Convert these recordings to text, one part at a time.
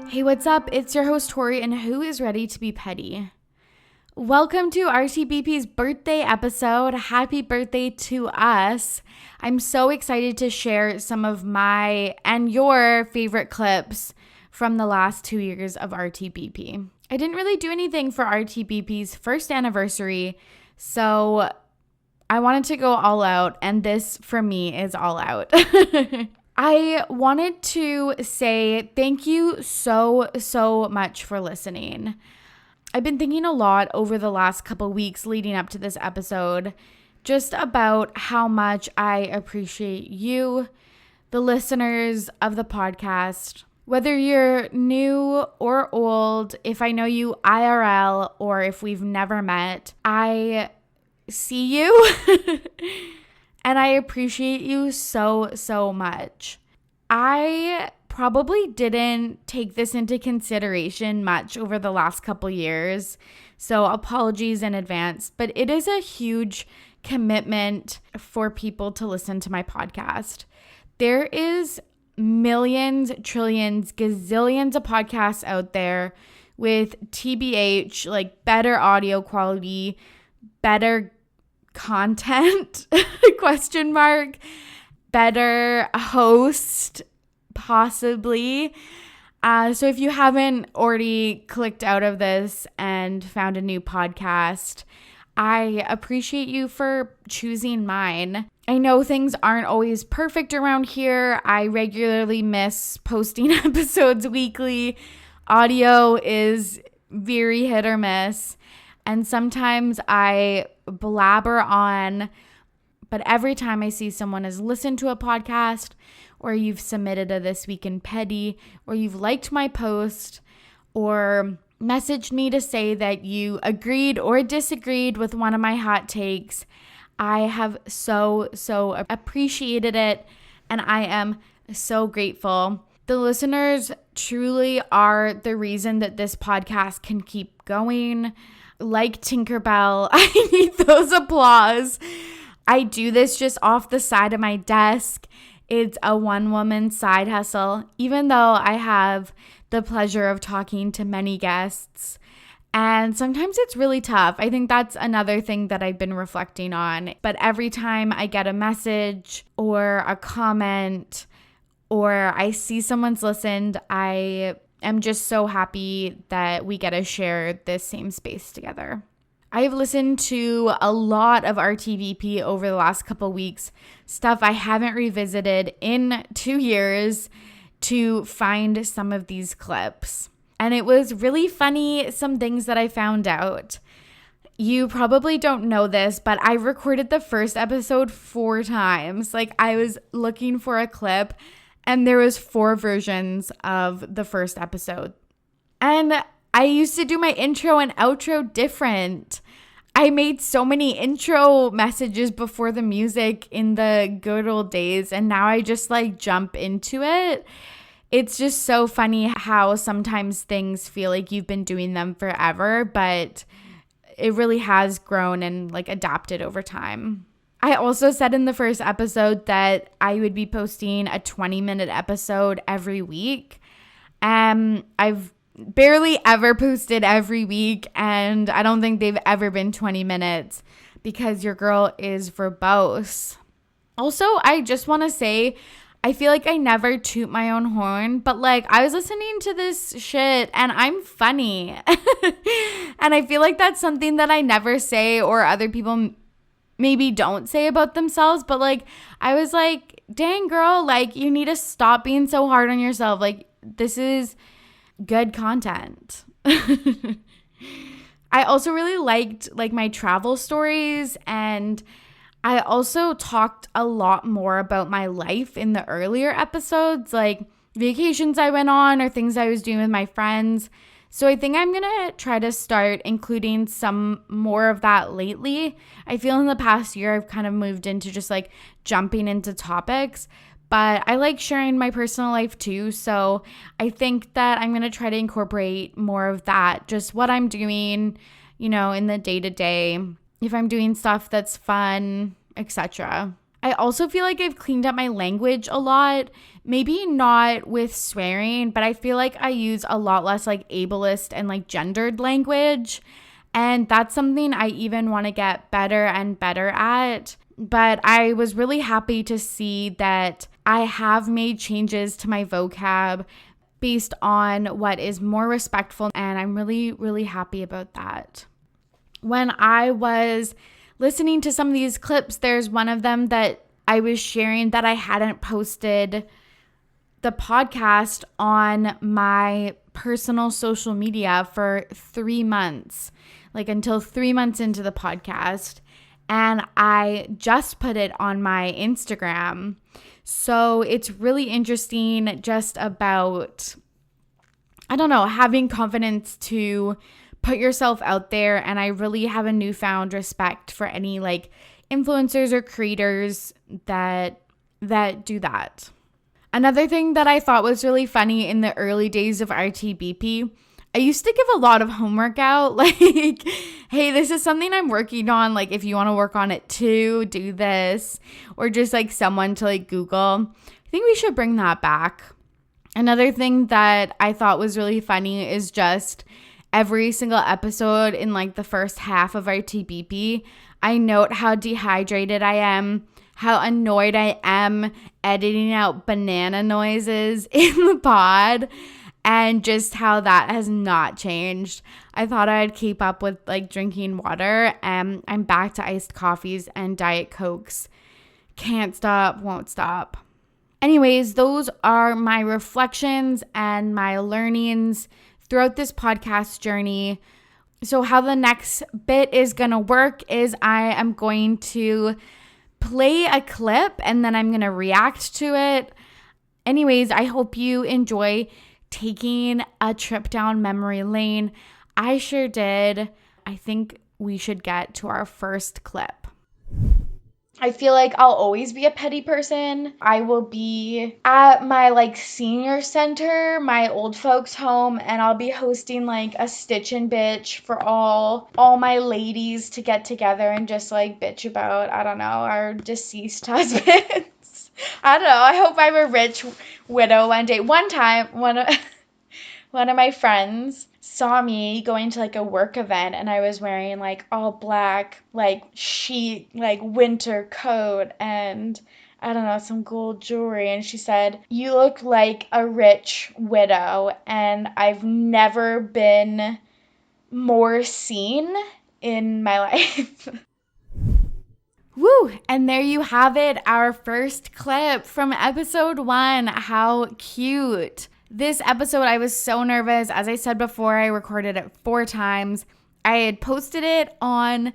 Hey, what's up? It's your host, Torry, and who is ready to be petty? Welcome to RTBP's birthday episode. Happy birthday to us. I'm so excited to share some of my and your favorite clips from the last 2 years of RTBP. I didn't really do anything for RTBP's first anniversary, so I wanted to go all out, and this, for me, is all out. I wanted to say thank you so much for listening. I've been thinking a lot over the last couple weeks leading up to this episode just about how much I appreciate you, the listeners of the podcast. Whether you're new or old, if I know you IRL or if we've never met, I see you. And I appreciate you so much. I probably didn't take this into consideration much over the last couple years, so apologies in advance, but it is a huge commitment for people to listen to my podcast. There is millions, trillions, gazillions of podcasts out there with TBH, like better audio quality, better content, question mark, better host, possibly. So if you haven't already clicked out of this and found a new podcast, I appreciate you for choosing mine. I know things aren't always perfect around here. I regularly miss posting episodes weekly. Audio is very hit or miss. And sometimes I blabber on, but every time I see someone has listened to a podcast, or you've submitted a This Week in Petty, or you've liked my post, or messaged me to say that you agreed or disagreed with one of my hot takes, I have so appreciated it, and I am so grateful. The listeners truly are the reason that this podcast can keep going. Like Tinkerbell, I need those applause. I do this just off the side of my desk. It's a one-woman side hustle, even though I have the pleasure of talking to many guests. And sometimes it's really tough. I think that's another thing that I've been reflecting on. But every time I get a message or a comment or I see someone's listened, I am just so happy that we get to share this same space together. I've listened to a lot of RTBP over the last couple weeks, stuff I haven't revisited in 2 years, to find some of these clips. And it was really funny, some things that I found out. You probably don't know this, but I recorded the first episode 4 times. Like, I was looking for a clip and there was 4 versions of the first episode. And I used to do my intro and outro different. I made so many intro messages before the music in the good old days, and now I just like jump into it. It's just so funny how sometimes things feel like you've been doing them forever, but it really has grown and like adapted over time. I also said in the first episode that I would be posting a 20-minute episode every week. I've barely ever posted every week, and I don't think they've ever been 20 minutes because your girl is verbose. Also, I just want to say, I feel like I never toot my own horn, but like I was listening to this shit and I'm funny. And I feel like that's something that I never say or other people maybe don't say about themselves, but like I was like, dang girl, like you need to stop being so hard on yourself. Like this is good content. I also really liked like my travel stories, and I also talked a lot more about my life in the earlier episodes, like vacations I went on or things I was doing with my friends. So I think I'm going to try to start including some more of that lately. I feel in the past year I've kind of moved into just like jumping into topics, but I like sharing my personal life too. So I think that I'm going to try to incorporate more of that, just what I'm doing, you know, in the day-to-day, if I'm doing stuff that's fun, etc. I I also feel like I've cleaned up my language a lot. Maybe not with swearing, but I feel like I use a lot less like ableist and like gendered language. And that's something I even want to get better and better at. But I was really happy to see that I have made changes to my vocab based on what is more respectful. And I'm really, really happy about that. When I was listening to some of these clips, there's one of them that I was sharing that I hadn't posted the podcast on my personal social media for 3 months, like until 3 months into the podcast. And I just put it on my Instagram. So it's really interesting just about, I don't know, having confidence to put yourself out there. And I really have a newfound respect for any like influencers or creators that do that. Another thing that I thought was really funny in the early days of RTBP, I used to give a lot of homework out, like, hey, this is something I'm working on. Like, if you want to work on it too, do this. Or just like someone to like Google. I think we should bring that back. Another thing that I thought was really funny is just every single episode in like the first half of RTBP, I note how dehydrated I am, how annoyed I am editing out banana noises in the pod, and just how that has not changed. I thought I'd keep up with like drinking water, and I'm back to iced coffees and Diet Cokes. Can't stop, won't stop. Anyways, those are my reflections and my learnings throughout this podcast journey. So how the next bit is going to work is I am going to play a clip and then I'm going to react to it. Anyways, I hope you enjoy taking a trip down memory lane. I sure did. I think we should get to our first clip. I feel like I'll always be a petty person. I will be at my like senior center, my old folks home, and I'll be hosting like a stitch and bitch for all my ladies to get together and just like bitch about, I don't know, our deceased husbands. I don't know. I hope I'm a rich widow one day. One time, one of my friends saw me going to like a work event and I was wearing like all black, like chic, like winter coat and I don't know, some gold jewelry. And she said, "You look like a rich widow." And I've never been more seen in my life. Woo! And there you have it, our first clip from episode 1. How cute. This episode, I was so nervous. As I said before, I recorded it 4 times. I had posted it on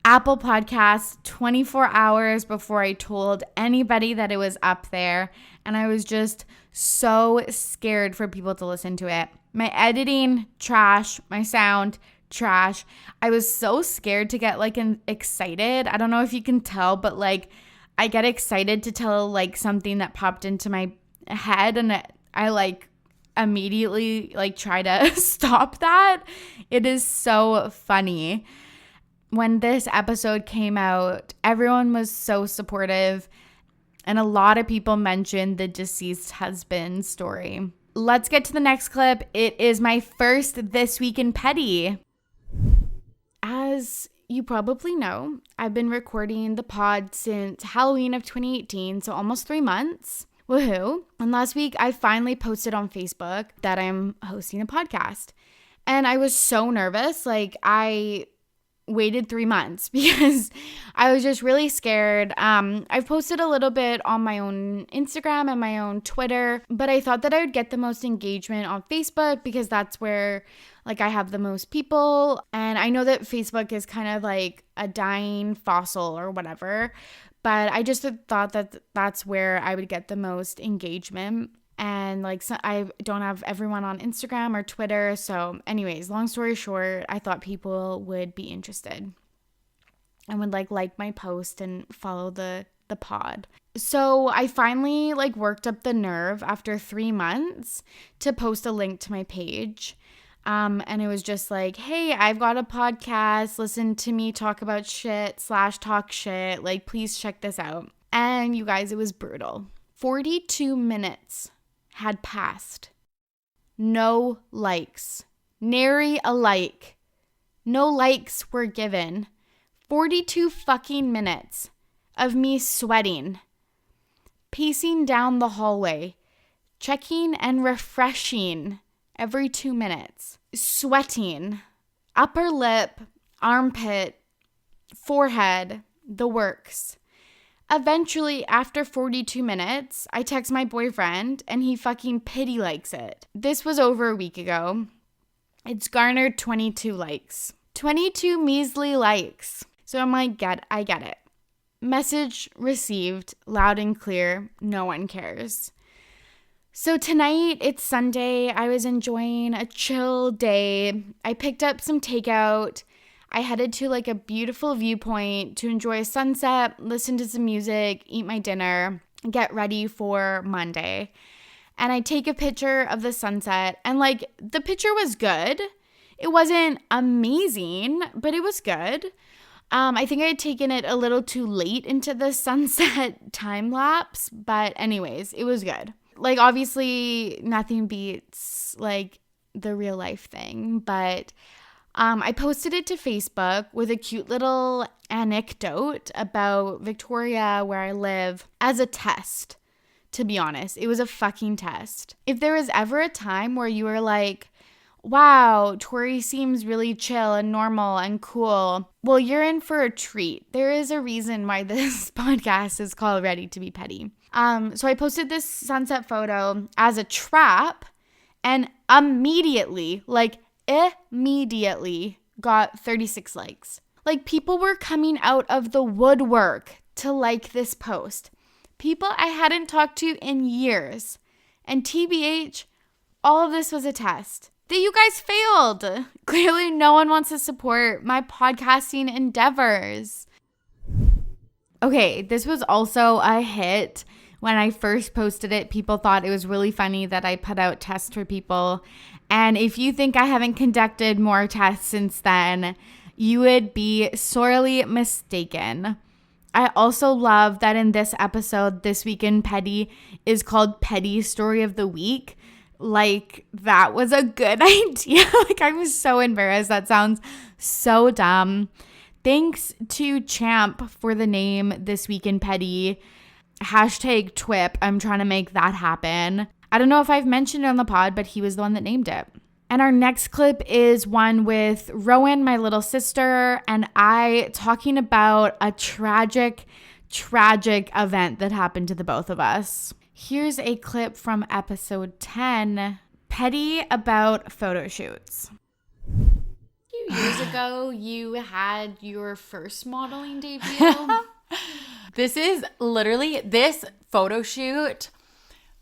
Apple Podcasts 24 hours before I told anybody that it was up there. And I was just so scared for people to listen to it. My editing, trash. My sound, trash. I was so scared to get like excited. I don't know if you can tell, but like I get excited to tell like something that popped into my head and I like immediately like try to stop that. It is so funny. When this episode came out, everyone was so supportive and a lot of people mentioned the deceased husband story. Let's get to the next clip. It is my first This Week in Petty. As you probably know, I've been recording the pod since Halloween of 2018, so almost 3 months. Woohoo. And last week, I finally posted on Facebook that I'm hosting a podcast. And I was so nervous. Like, I waited 3 months because I was just really scared. I've posted a little bit on my own Instagram and my own Twitter, but I thought that I would get the most engagement on Facebook because that's where like I have the most people. And I know that Facebook is kind of like a dying fossil or whatever, but I just thought that that's where I would get the most engagement. And like so I don't have everyone on Instagram or Twitter. So anyways, long story short, I thought people would be interested and would like my post and follow the pod. So I finally like worked up the nerve after 3 months to post a link to my page. And it was just like, hey, I've got a podcast. Listen to me talk about shit / talk shit. Like, please check this out. And you guys, it was brutal. 42 minutes had passed. No likes. Nary a like. No likes were given. 42 fucking minutes of me sweating, pacing down the hallway, checking and refreshing every 2 minutes, sweating, upper lip, armpit, forehead, the works. Eventually, after 42 minutes, I text my boyfriend and he fucking pity likes it. This was over a week ago. It's garnered 22 likes. 22 measly likes. So I'm like, I get it. Message received, loud and clear, no one cares. So tonight, it's Sunday. I was enjoying a chill day. I picked up some takeout. I headed to like a beautiful viewpoint to enjoy a sunset, listen to some music, eat my dinner, get ready for Monday. And I take a picture of the sunset and like the picture was good. It wasn't amazing, but it was good. I think I had taken it a little too late into the sunset time lapse, but anyways, it was good. Like obviously nothing beats like the real life thing, but I posted it to Facebook with a cute little anecdote about Victoria, where I live, as a test, to be honest. It was a fucking test. If there was ever a time where you were like, wow, Torry seems really chill and normal and cool, well, you're in for a treat. There is a reason why this podcast is called Ready to be Petty. So I posted this sunset photo as a trap and immediately got 36 likes. Like people were coming out of the woodwork to like this post. People I hadn't talked to in years. And TBH, all of this was a test that you guys failed. Clearly no one wants to support my podcasting endeavors. Okay, this was also a hit. When I first posted it, people thought it was really funny that I put out tests for people. And if you think I haven't conducted more tests since then, you would be sorely mistaken. I also love that in this episode, This Week in Petty is called Petty Story of the Week. Like, that was a good idea. Like, I'm so embarrassed. That sounds so dumb. Thanks to Champ for the name This Week in Petty. Hashtag TWIP. I'm trying to make that happen. I don't know if I've mentioned it on the pod, but he was the one that named it. And our next clip is one with Rowan, my little sister, and I talking about a tragic event that happened to the both of us. Here's a clip from episode 10, Petty about photo shoots. A few years ago, you had your first modeling debut. This is literally this photo shoot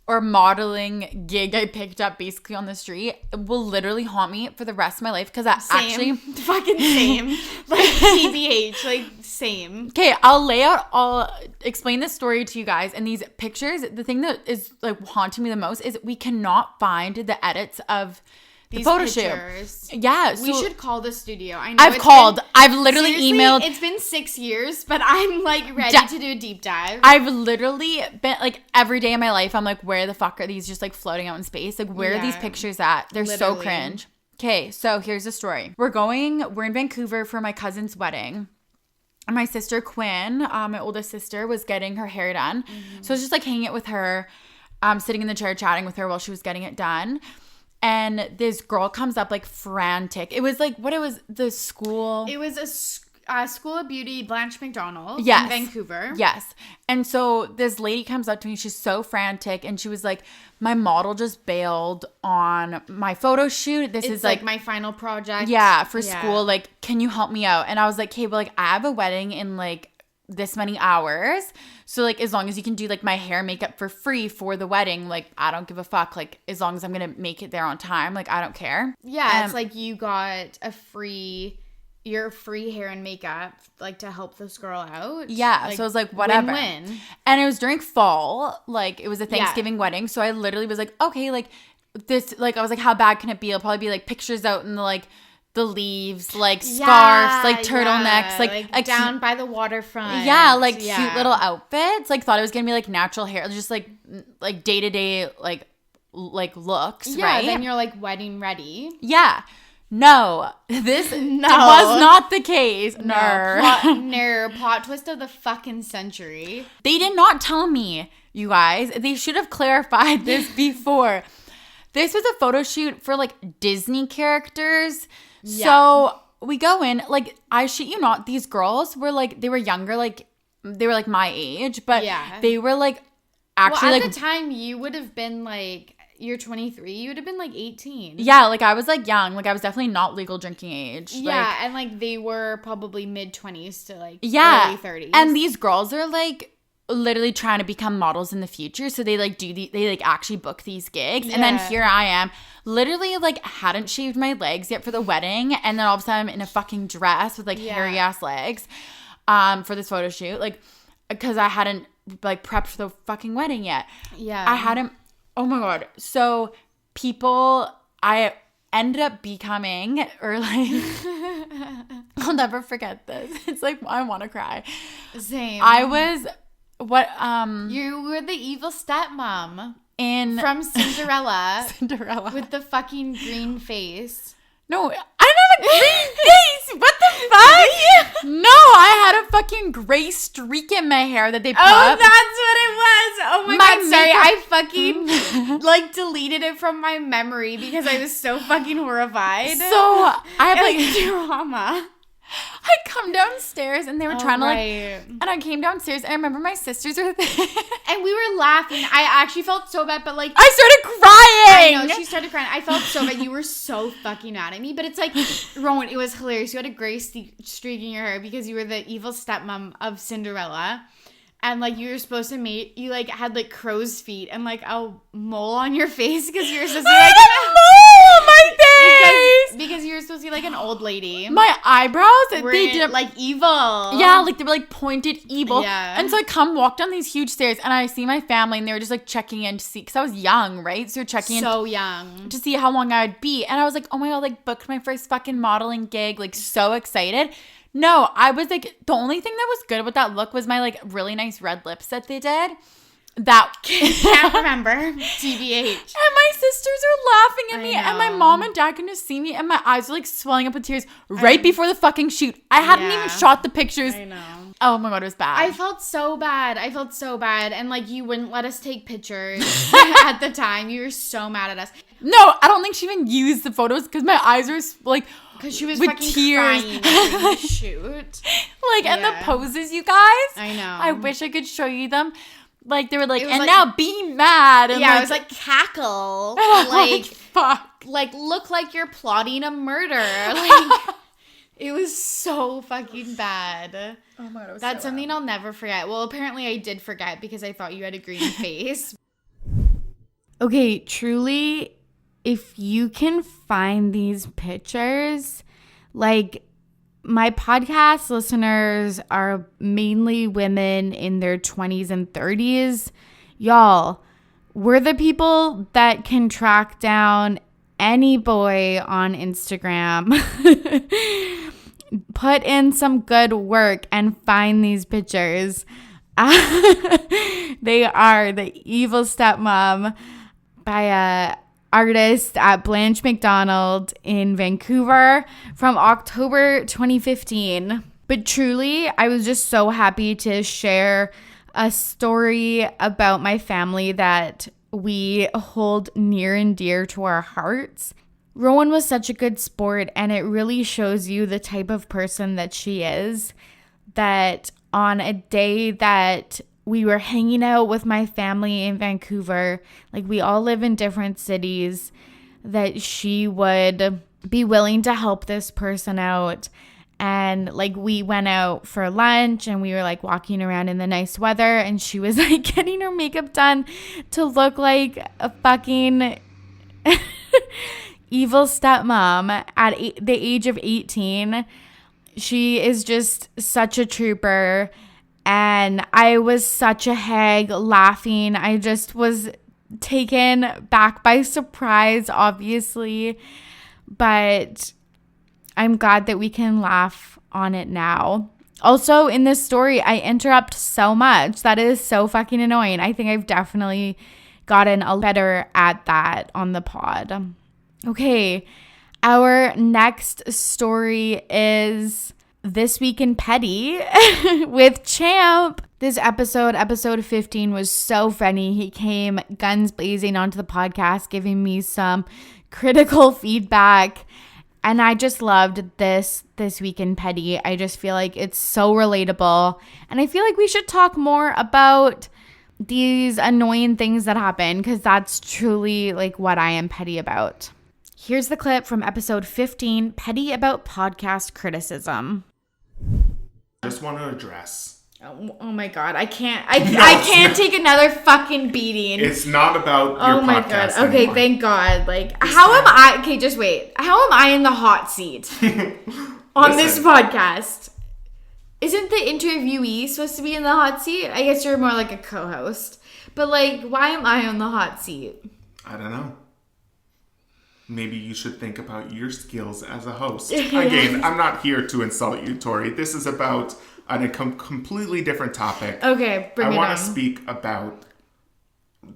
or modeling gig I picked up basically on the street will literally haunt me for the rest of my life because Same. Like TBH, like same. Okay, I'll explain this story to you guys. And these pictures, the thing that is like haunting me the most is we cannot find the edits of the photo pictures. Shoot. Yeah. We should call the studio. I know I've literally emailed. It's been 6 years, but I'm like ready to do a deep dive. I've literally been like every day of my life, I'm like, where the fuck are these just like floating out in space? Like, where are these pictures at? They're literally so cringe. Okay, so here's the story. We're in Vancouver for my cousin's wedding. And my sister Quinn, my oldest sister, was getting her hair done. Mm-hmm. So I was just like hanging out with her, sitting in the chair chatting with her while she was getting it done. And this girl comes up like frantic. It was like, the school? It was a School of Beauty, Blanche McDonald in Vancouver. Yes. And so this lady comes up to me. She's so frantic. And she was like, my model just bailed on my photo shoot. This is like my final project. Yeah, for school. Like, can you help me out? And I was like, hey, but like I have a wedding in like this many hours, so like as long as you can do like my hair and makeup for free for the wedding, like I don't give a fuck, like as long as I'm gonna make it there on time, like I don't care. It's like you got your free hair and makeup like to help this girl out. Like, so I was like, whatever. Win-win. And it was during fall, like it was a Thanksgiving wedding, so I literally was like, okay, like this, like I was like, how bad can it be? It'll probably be like pictures out in the like the leaves, like scarves, like turtlenecks, like down by the waterfront. Yeah, like cute little outfits. Like thought it was gonna be like natural hair, just like day-to-day like looks, right? Then you're like wedding ready. Yeah. No, this was not the case. No. Plot twist of the fucking century. They did not tell me, you guys. They should have clarified this before. This was a photo shoot for like Disney characters. Yeah. So we go in, like, I shit you not, these girls were like, they were younger, like, they were like my age, but they were like, actually, at the time, you would have been like, you're 23, you would have been like 18. Yeah, like I was like young, like I was definitely not legal drinking age. Yeah, like, and like they were probably mid 20s to like early 30s. And these girls are like literally trying to become models in the future, so they like they like actually book these gigs. And then here I am, literally like hadn't shaved my legs yet for the wedding, and then all of a sudden I'm in a fucking dress with like hairy ass legs for this photo shoot, like because I hadn't like prepped for the fucking wedding yet. I hadn't. Oh my God. So I ended up becoming, or like, I'll never forget this. It's like, I want to cry. Same. I was, you were the evil stepmom. From Cinderella. Cinderella. With the fucking green face. No, I don't have a green face. What the fuck? No, I had a fucking gray streak in my hair that they put. Oh, that's what it was. Oh my God, sorry. I fucking like deleted it from my memory because I was so fucking horrified. So I have like drama. I come downstairs and they were trying to like, and I came downstairs and I remember my sisters were there. And we were laughing. I actually felt so bad, but like. I started crying. I know, she started crying. I felt so bad. You were so fucking mad at me, but it's like, Rowan, it was hilarious. You had a gray streak in your hair because you were the evil stepmom of Cinderella. And like you were supposed to you like had like crow's feet and like a mole on your face because you were supposed to be like a mole on my face because you were supposed to be like an old lady. My eyebrows, they did like evil. Yeah, like they were like pointed evil. Yeah. And so I walk down these huge stairs and I see my family and they were just like checking in to see, because I was young, right? So checking in young to see how long I'd be. And I was like, oh my God, like booked my first fucking modeling gig, like so excited. No, I was like, the only thing that was good about that look was my like really nice red lips that they did. That can't remember. TBH. And my sisters are laughing at me, and my mom and dad can just see me, and my eyes are like swelling up with tears right before the fucking shoot. I hadn't even shot the pictures. I know. Oh my God, it was bad. I felt so bad. And like you wouldn't let us take pictures at the time. You were so mad at us. No, I don't think she even used the photos because my eyes were like, because she was with fucking tears. crying during the shoot. Like, and the poses, you guys. I know. I wish I could show you them. Like, they were like, and like, now be mad. And yeah, it was like cackle. Like, fuck. Like, look like you're plotting a murder. Like, it was so fucking bad. Oh my God, that's so something I'll never forget. Well, apparently I did forget because I thought you had a green face. Okay, truly, if you can find these pictures, like, my podcast listeners are mainly women in their 20s and 30s. Y'all, we're the people that can track down any boy on Instagram, put in some good work, and find these pictures. They are The Evil Stepmom by a artist at Blanche McDonald in Vancouver from October 2015. But truly, I was just so happy to share a story about my family that we hold near and dear to our hearts. Rowan was such a good sport, and it really shows you the type of person that she is, that on a day that we were hanging out with my family in Vancouver, like we all live in different cities, that she would be willing to help this person out. And like we went out for lunch and we were like walking around in the nice weather, and she was like getting her makeup done to look like a fucking evil stepmom at the age of 18. She is just such a trooper. And I was such a hag laughing. I just was taken back by surprise, obviously. But I'm glad that we can laugh on it now. Also, in this story, I interrupt so much. That is so fucking annoying. I think I've definitely gotten a better at that on the pod. Okay, our next story is This Week in Petty with Champ. This episode 15, was so funny. He came guns blazing onto the podcast, giving me some critical feedback. And I just loved this Week in Petty. I just feel like it's so relatable. And I feel like we should talk more about these annoying things that happen, because that's truly like what I am petty about. Here's the clip from episode 15, Petty About Podcast Criticism. Just want to address. Oh my God. I can't take another fucking beating. It's not about your Oh my podcast God. Okay, anymore. thank God. Like, how am I? Okay, just wait. How am I in the hot seat on this podcast? Isn't the interviewee supposed to be in the hot seat? I guess you're more like a co-host. But like, why am I on the hot seat? I don't know. Maybe you should think about your skills as a host. Again, I'm not here to insult you, Torry. This is about a completely different topic. Okay, bring it on. I want to speak about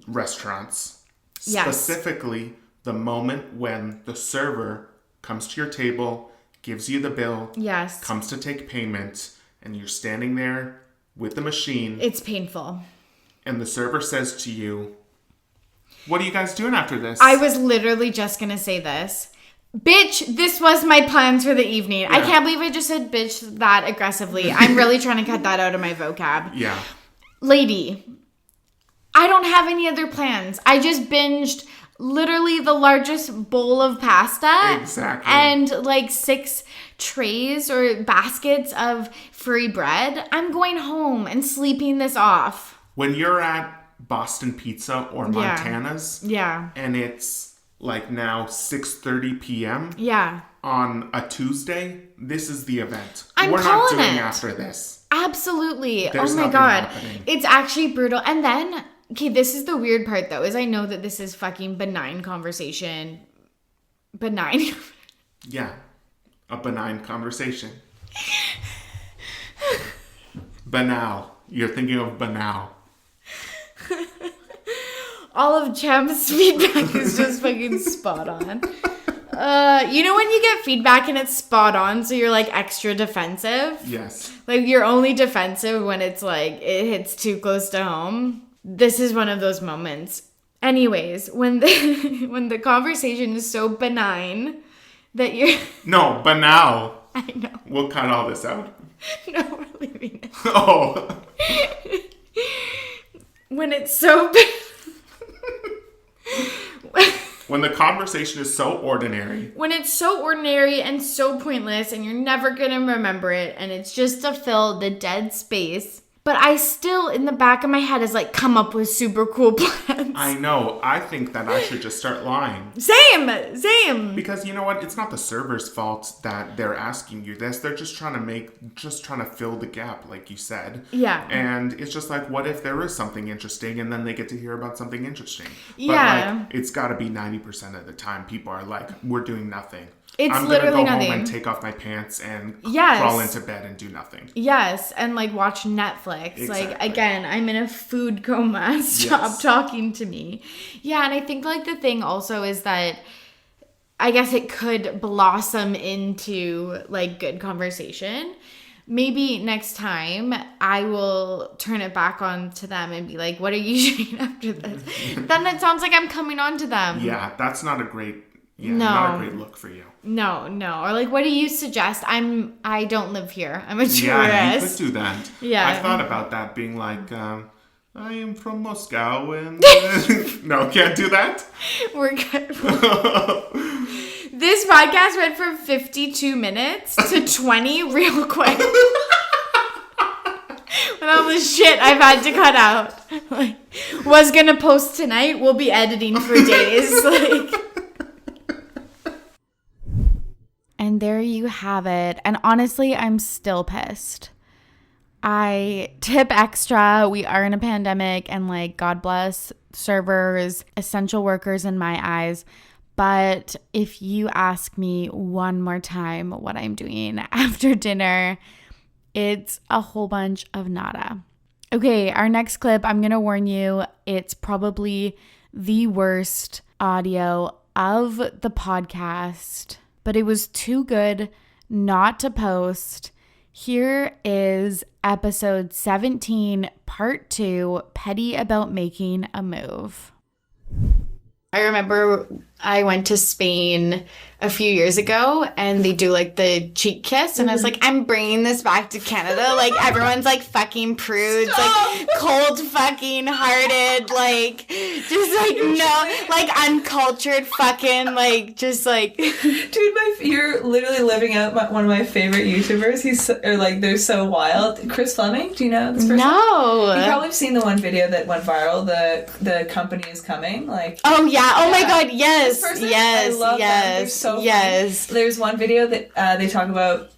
restaurants. Yes. Specifically, the moment when the server comes to your table, gives you the bill, yes, comes to take payment, and you're standing there with the machine. It's painful. And the server says to you, "What are you guys doing after this?" I was literally just going to say this. Bitch, this was my plans for the evening. Yeah. I can't believe I just said bitch that aggressively. I'm really trying to cut that out of my vocab. Yeah. Lady, I don't have any other plans. I just binged literally the largest bowl of pasta. Exactly. And like 6 trays or baskets of free bread. I'm going home and sleeping this off. When you're at Boston Pizza or Montana's, yeah, and it's like now 6:30 p.m. yeah, on a Tuesday, this is the event. We're not doing it after this. Absolutely. There's oh my God. Happening. It's actually brutal. And then, okay, this is the weird part though, is I know that this is fucking benign conversation. Benign. Yeah. A benign conversation. Banal. You're thinking of banal. All of Champ's feedback is just fucking spot on. You know when you get feedback and it's spot on, so you're like extra defensive? Yes. Like you're only defensive when it's like it hits too close to home. This is one of those moments. Anyways, when the conversation is so benign that you're... No, banal. I know. We'll cut all this out. No, we're leaving it. Oh. When it's so... When the conversation is so ordinary. When it's so ordinary and so pointless and you're never going to remember it and it's just to fill the dead space. But I still, in the back of my head, is like, come up with super cool plans. I know. I think that I should just start lying. Same. Because you know what? It's not the server's fault that they're asking you this. They're just trying to fill the gap, like you said. Yeah. And it's just like, what if there is something interesting and then they get to hear about something interesting? Yeah. But like, it's got to be 90% of the time people are like, we're doing nothing. It's I'm literally gonna go nothing. home and take off my pants and Yes. crawl into bed and do nothing. Yes, and like watch Netflix. Exactly. Like again, I'm in a food coma. Stop talking to me. Yeah, and I think like the thing also is that I guess it could blossom into like good conversation. Maybe next time I will turn it back on to them and be like, what are you doing after this? Then it sounds like I'm coming on to them. Yeah, that's not a great not a great look for you. No. Or like, what do you suggest? I don't live here. I'm a tourist. Yeah, you could do that. Yeah. I thought about that being like, I am from Moscow and... No, can't do that? We're good. This podcast went from 52 minutes to 20 real quick. With all the shit I've had to cut out. Like, was gonna post tonight, we'll be editing for days. Like... And there you have it. And honestly, I'm still pissed. I tip extra. We are in a pandemic and like, God bless servers, essential workers in my eyes. But if you ask me one more time what I'm doing after dinner, it's a whole bunch of nada. Okay, our next clip, I'm going to warn you, it's probably the worst audio of the podcast, but it was too good not to post. Here is episode 17, part 2, Petty About Making a Move. I remember I went to Spain a few years ago and they do like the cheek kiss and I was like, I'm bringing this back to Canada. Like everyone's like fucking prudes, like cold fucking hearted, like just like no, like uncultured fucking like just like. Dude, you're literally living out one of my favorite YouTubers. They're so wild. Chris Fleming, do you know this person? No. You've probably seen the one video that went viral. The company is coming. Like. Oh yeah. Oh my God. Yes. Yes. I love them. They're so yes. Funny. There's one video that they talk about.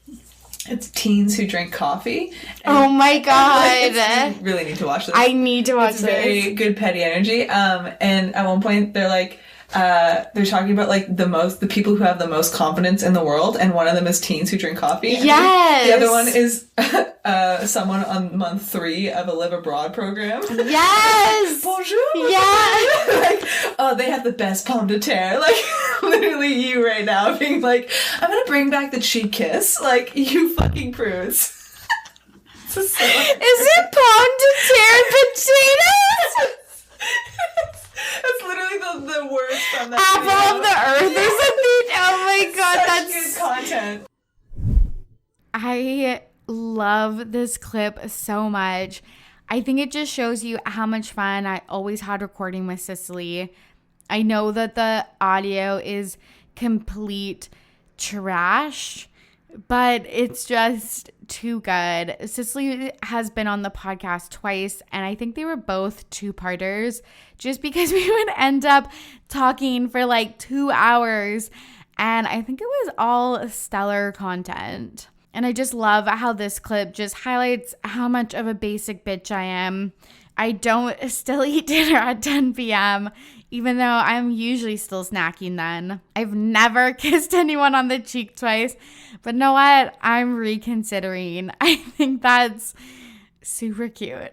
It's teens who drink coffee. Oh my God. You really need to watch this. I need to watch this. It's very good petty energy. And at one point they're like, they're talking about like the people who have the most confidence in the world, and one of them is teens who drink coffee. Yes. The other one is someone on month 3 of a live abroad program. Yes. Bonjour. Yeah. Like, oh, they have the best pomme de terre. Like literally you right now being like, I'm gonna bring back the cheek kiss. Like you fucking prudes. Is it pomme de terre potatoes? That's literally the worst from that Apple of the earth or something. Oh my God, such that's good content. I love this clip so much. I think it just shows you how much fun I always had recording with Cicely. I know that the audio is complete trash, but it's just too good. Cicely has been on the podcast twice, and I think they were both 2-parters just because we would end up talking for like 2 hours, and I think it was all stellar content. And I just love how this clip just highlights how much of a basic bitch I am. I don't still eat dinner at 10 p.m., even though I'm usually still snacking then. I've never kissed anyone on the cheek twice, but know what? I'm reconsidering. I think that's super cute.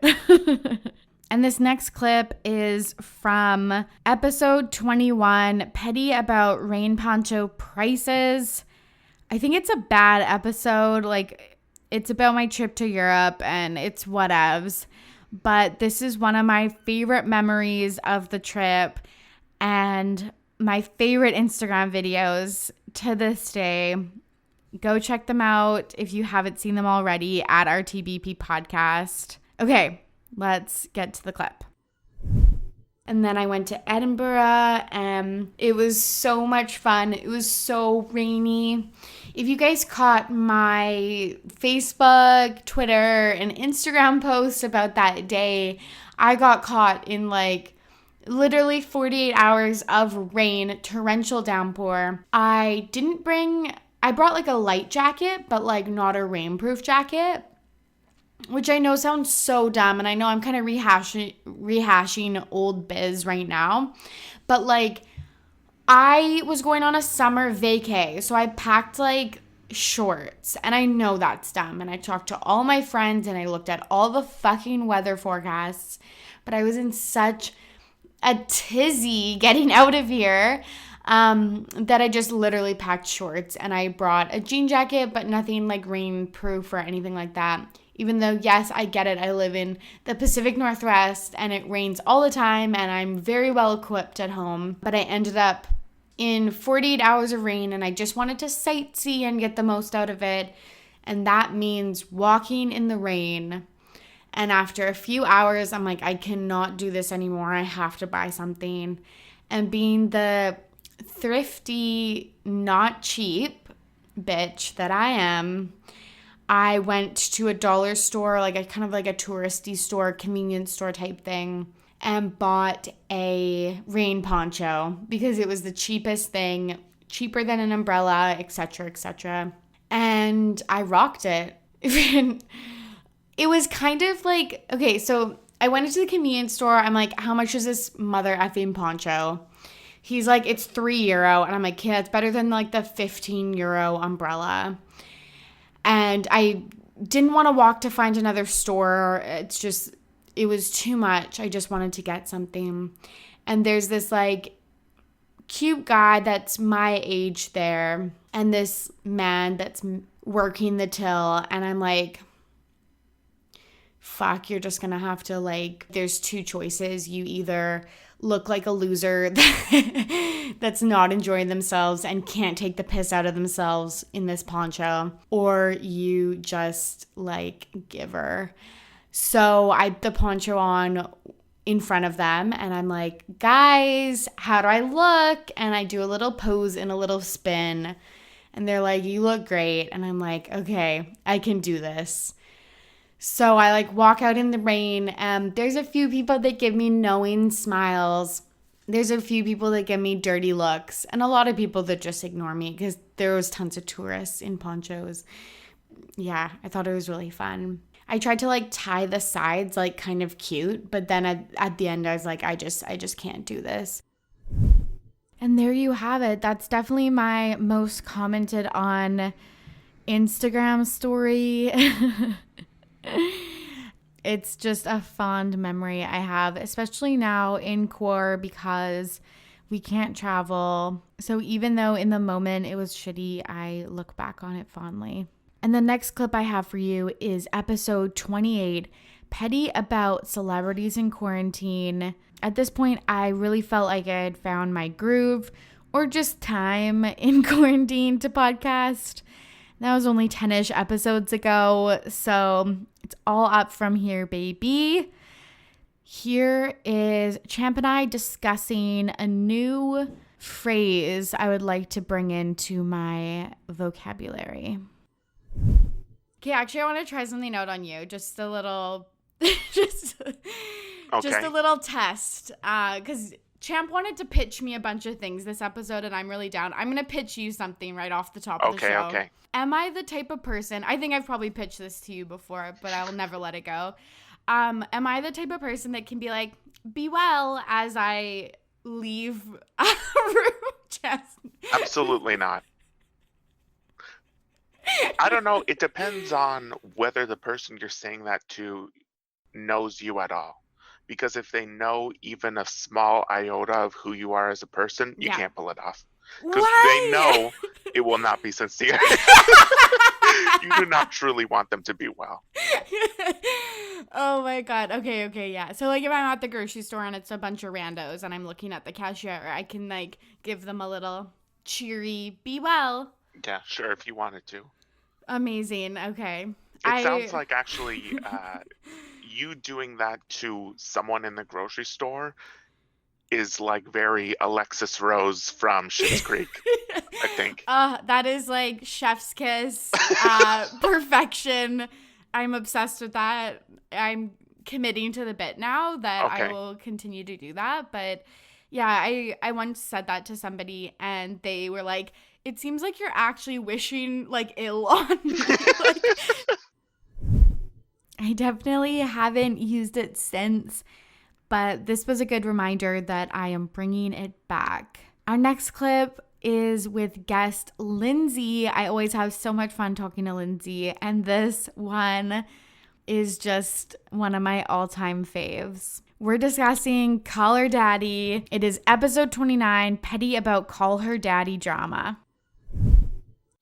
And this next clip is from episode 21, Petty About Rain Poncho Prices. I think it's a bad episode. Like, it's about my trip to Europe and it's whatevs. But this is one of my favorite memories of the trip and my favorite Instagram videos to this day. Go check them out if you haven't seen them already at RTBP Podcast. Okay, let's get to the clip. And then I went to Edinburgh and it was so much fun. It was so rainy. If you guys caught my Facebook, Twitter, and Instagram posts about that day, I got caught in like literally 48 hours of rain, torrential downpour. I brought like a light jacket, but like not a rainproof jacket, which I know sounds so dumb. And I know I'm kind of rehashing old biz right now, but like I was going on a summer vacay, so I packed like shorts, and I know that's dumb, and I talked to all my friends, and I looked at all the fucking weather forecasts, but I was in such a tizzy getting out of here that I just literally packed shorts, and I brought a jean jacket, but nothing like rainproof or anything like that. Even though, yes, I get it, I live in the Pacific Northwest, and it rains all the time, and I'm very well equipped at home, but I ended up in 48 hours of rain, and I just wanted to sightsee and get the most out of it, and that means walking in the rain. And after a few hours, I'm like, I cannot do this anymore. I have to buy something. And being the thrifty, not cheap bitch that I am, I went to a dollar store, like a kind of like a touristy store, convenience store type thing, and bought a rain poncho because it was the cheapest thing, cheaper than an umbrella, etc., etc. And I rocked it. It was kind of like, okay, so I went into the convenience store. I'm like, how much is this mother effing poncho? He's like, it's €3. And I'm like, yeah, it's better than like the €15 umbrella. And I didn't want to walk to find another store. It was too much. I just wanted to get something. And there's this like cute guy that's my age there. And this man that's working the till. And I'm like, fuck, you're just gonna have to like, there's two choices. You either look like a loser that's not enjoying themselves and can't take the piss out of themselves in this poncho, or you just like give her. So I put the poncho on in front of them and I'm like, guys, how do I look? And I do a little pose and a little spin and they're like, you look great. And I'm like, okay, I can do this. So I like walk out in the rain and there's a few people that give me knowing smiles. There's a few people that give me dirty looks and a lot of people that just ignore me because there was tons of tourists in ponchos. Yeah, I thought it was really fun. I tried to like tie the sides like kind of cute, but then at the end I was like, I just can't do this. And there you have it. That's definitely my most commented on Instagram story. It's just a fond memory I have, especially now in core because we can't travel. So even though in the moment it was shitty, I look back on it fondly. And the next clip I have for you is episode 28, Petty About Celebrities in Quarantine. At this point, I really felt like I had found my groove or just time in quarantine to podcast. That was only 10-ish episodes ago, so it's all up from here, baby. Here is Champ and I discussing a new phrase I would like to bring into my vocabulary. Okay, actually, I want to try something out on you. Just a little, just a little test. Because Champ wanted to pitch me a bunch of things this episode, and I'm really down. I'm going to pitch you something right off the top of the show. Okay. Am I the type of person, I think I've probably pitched this to you before, but I will never let it go. Am I the type of person that can be like, be well as I leave a room? Absolutely not. I don't know. It depends on whether the person you're saying that to knows you at all. Because if they know even a small iota of who you are as a person, you can't pull it off. Because they know it will not be sincere. You do not truly want them to be well. Oh my God. Okay, yeah. So like if I'm at the grocery store and it's a bunch of randos and I'm looking at the cashier, I can like give them a little cheery, be well. Yeah, sure, if you wanted to. Amazing. Okay. It sounds like actually you doing that to someone in the grocery store is like very Alexis Rose from Schitt's Creek, I think. That is like chef's kiss, perfection. I'm obsessed with that. I'm committing to the bit now that I will continue to do that. But yeah, I once said that to somebody and they were like, it seems like you're actually wishing like ill on me. Like, I definitely haven't used it since, but this was a good reminder that I am bringing it back. Our next clip is with guest Lindsay. I always have so much fun talking to Lindsay, and this one is just one of my all-time faves. We're discussing Call Her Daddy. It is episode 29, Petty About Call Her Daddy drama.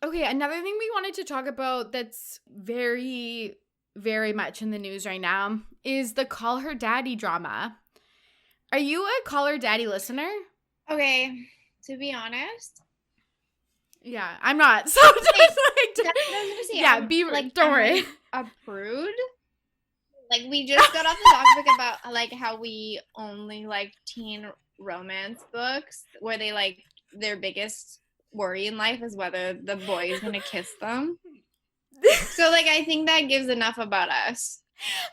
Okay, another thing we wanted to talk about that's very, very much in the news right now is the Call Her Daddy drama. Are you a Call Her Daddy listener? Okay, to be honest. Yeah, I'm not. So just like, yeah, be like, don't worry. A prude. Like we just got off the topic about like how we only like teen romance books where they like their biggest worry in life is whether the boy is gonna kiss them. So like I think that gives enough about us.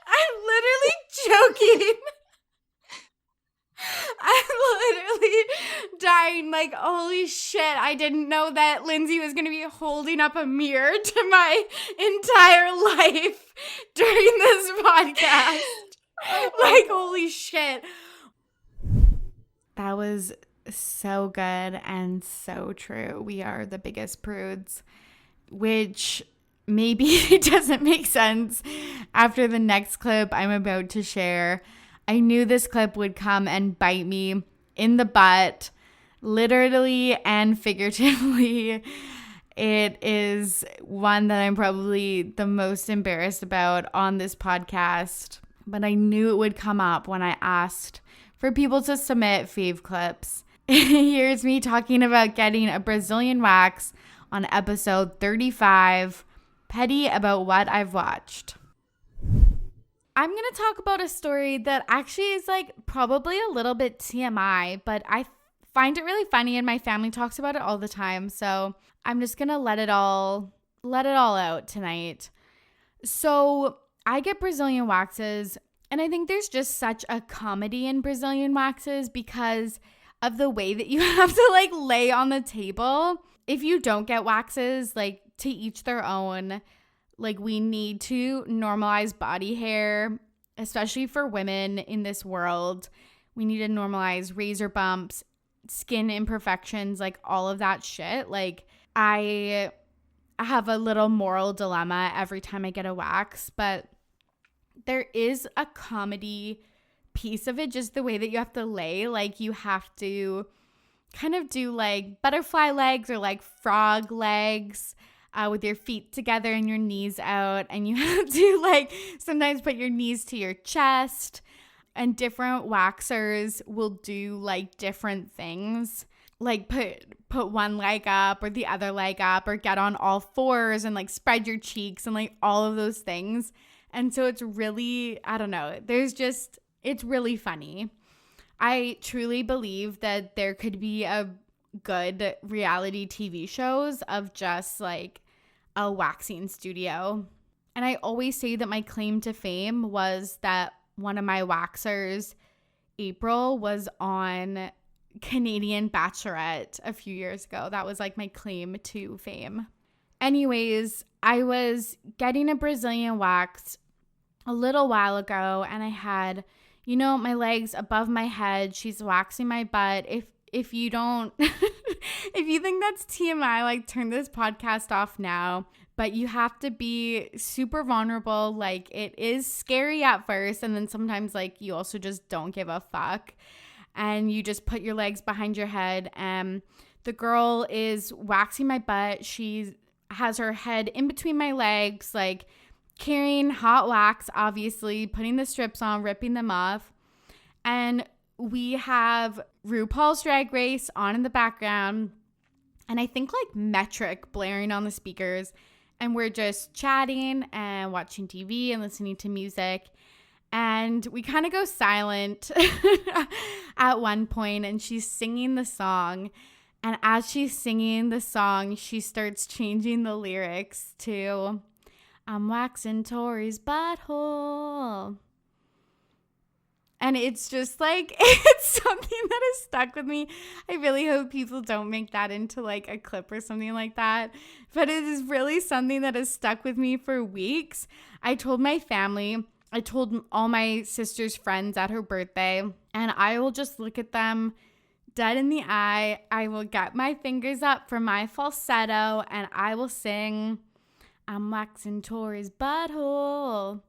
I'm literally joking. I'm literally dying like, holy shit, I didn't know that Lindsay was going to be holding up a mirror to my entire life during this podcast. Like, holy shit. That was So good and so true. We are the biggest prudes, which maybe doesn't make sense after the next clip I'm about to share. I knew this clip would come and bite me in the butt, literally and figuratively. It is one that I'm probably the most embarrassed about on this podcast, but I knew it would come up when I asked for people to submit fave clips. Here's me talking about getting a Brazilian wax on episode 35, petty about what I've watched. I'm going to talk about a story that actually is like probably a little bit TMI, but I find it really funny and my family talks about it all the time. So I'm just going to let it all out tonight. So I get Brazilian waxes, and I think there's just such a comedy in Brazilian waxes because of the way that you have to like lay on the table. If you don't get waxes, like to each their own, like we need to normalize body hair, especially for women in this world. We need to normalize razor bumps, skin imperfections, like all of that shit. Like I have a little moral dilemma every time I get a wax, but there is a comedy piece of it, just the way that you have to lay. Like you have to kind of do like butterfly legs or like frog legs with your feet together and your knees out, and you have to like sometimes put your knees to your chest, and different waxers will do like different things, like put one leg up or the other leg up, or get on all fours and like spread your cheeks and like all of those things. And so it's really, I don't know, it's really funny. I truly believe that there could be a good reality TV shows of just like a waxing studio. And I always say that my claim to fame was that one of my waxers, April, was on Canadian Bachelorette a few years ago. That was like my claim to fame. Anyways, I was getting a Brazilian wax a little while ago, and I had, you know, my legs above my head. She's waxing my butt. If you don't, if you think that's TMI, like turn this podcast off now. But you have to be super vulnerable. Like it is scary at first, and then sometimes like you also just don't give a fuck, and you just put your legs behind your head. And the girl is waxing my butt. She has her head in between my legs, like carrying hot wax, obviously, putting the strips on, ripping them off. And we have RuPaul's Drag Race on in the background, and I think like Metric blaring on the speakers. And we're just chatting and watching TV and listening to music. And we kind of go silent at one point, and she's singing the song. And as she's singing the song, she starts changing the lyrics to, "I'm waxing Torry's butthole." And it's just like, it's something that has stuck with me. I really hope people don't make that into like a clip or something like that. But it is really something that has stuck with me for weeks. I told my family, I told all my sister's friends at her birthday, and I will just look at them dead in the eye. I will get my fingers up for my falsetto, and I will sing, "I'm waxing Torry's butthole,"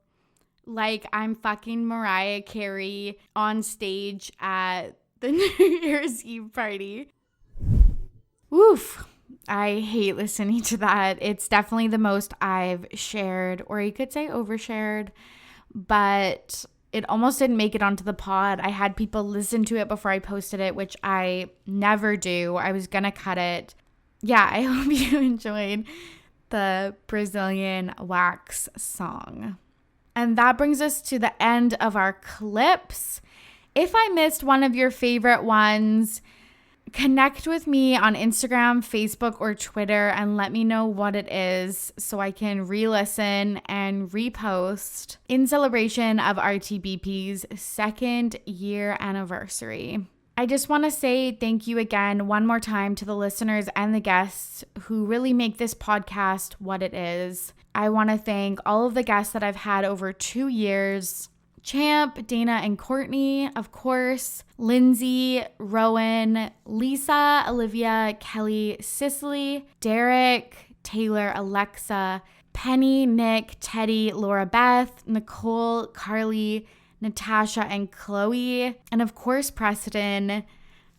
like I'm fucking Mariah Carey on stage at the New Year's Eve party. Oof. I hate listening to that. It's definitely the most I've shared, or you could say overshared, but it almost didn't make it onto the pod. I had people listen to it before I posted it, which I never do. I was gonna cut it. Yeah, I hope you enjoyed the Brazilian wax song. And that brings us to the end of our clips. If I missed one of your favorite ones, connect with me on Instagram, Facebook, or Twitter and let me know what it is so I can re-listen and repost in celebration of RTBP's 2nd year anniversary. I just want to say thank you again one more time to the listeners and the guests who really make this podcast what it is. I want to thank all of the guests that I've had over 2 years, Champ, Dana and Courtney, of course, Lindsay, Rowan, Lisa, Olivia, Kelly, Cicely, Derek, Taylor, Alexa, Penny, Nick, Teddy, Laura Beth, Nicole, Carly, Natasha, and Chloe, and of course, Preston.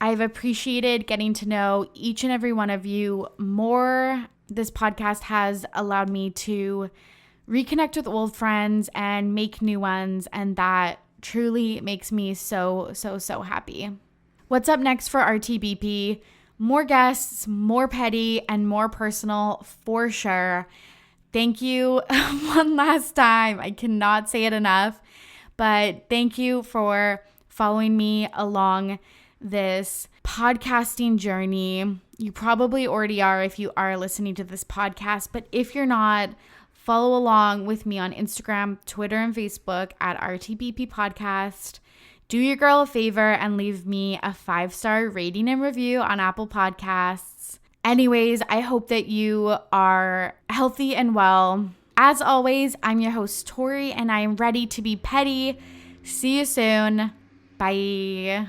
I've appreciated getting to know each and every one of you more. This podcast has allowed me to reconnect with old friends and make new ones, and that truly makes me so happy. What's up next for RTBP? More guests, more petty, and more personal for sure. Thank you one last time. I cannot say it enough, but thank you for following me along this podcasting journey. You probably already are if you are listening to this podcast, but if you're not, follow along with me on Instagram, Twitter, and Facebook at RTBP Podcast. Do your girl a favor and leave me a 5-star rating and review on Apple Podcasts. Anyways, I hope that you are healthy and well. As always, I'm your host, Torry, and I am ready to be petty. See you soon. Bye.